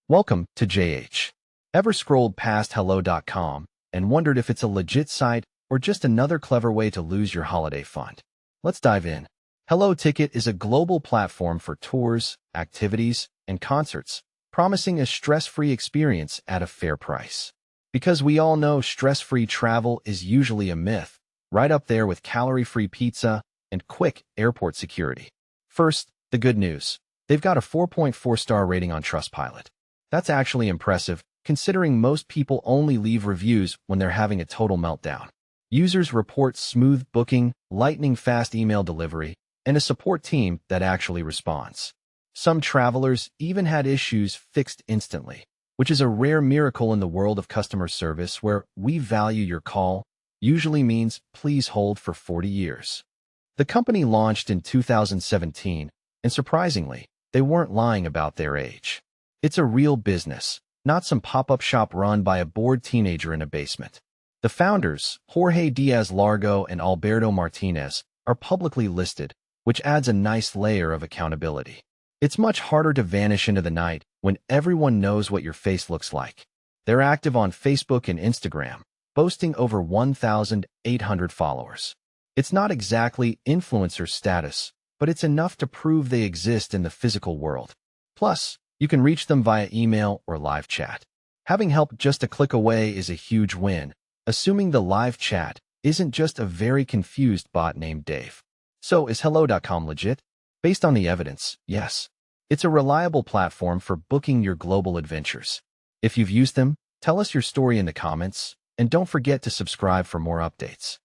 Welcome to JH. Ever scrolled past Hello.com and wondered if it's a legit site or just another clever way to lose your holiday fund? Let's dive in. Helloticket is a global platform for tours, activities, and concerts, promising a stress-free experience at a fair price. Because we all know stress-free travel is usually a myth, right up there with calorie-free pizza and quick airport security. First, the good news. They've got a 4.4-star rating on Trustpilot. That's actually impressive, considering most people only leave reviews when they're having a total meltdown. Users report smooth booking, lightning-fast email delivery, and a support team that actually responds. Some travelers even had issues fixed instantly, which is a rare miracle in the world of customer service where "we value your call" usually means "please hold for 40 years." The company launched in 2017, and surprisingly, they weren't lying about their age. It's a real business, not some pop-up shop run by a bored teenager in a basement. The founders, Jorge Diaz-Largo and Alberto Martinez, are publicly listed, which adds a nice layer of accountability. It's much harder to vanish into the night when everyone knows what your face looks like. They're active on Facebook and Instagram, boasting over 1,800 followers. It's not exactly influencer status, but it's enough to prove they exist in the physical world. Plus, you can reach them via email or live chat. Having help just a click away is a huge win, assuming the live chat isn't just a very confused bot named Dave. So is Hello.com legit? Based on the evidence, yes. It's a reliable platform for booking your global adventures. If you've used them, tell us your story in the comments, and don't forget to subscribe for more updates.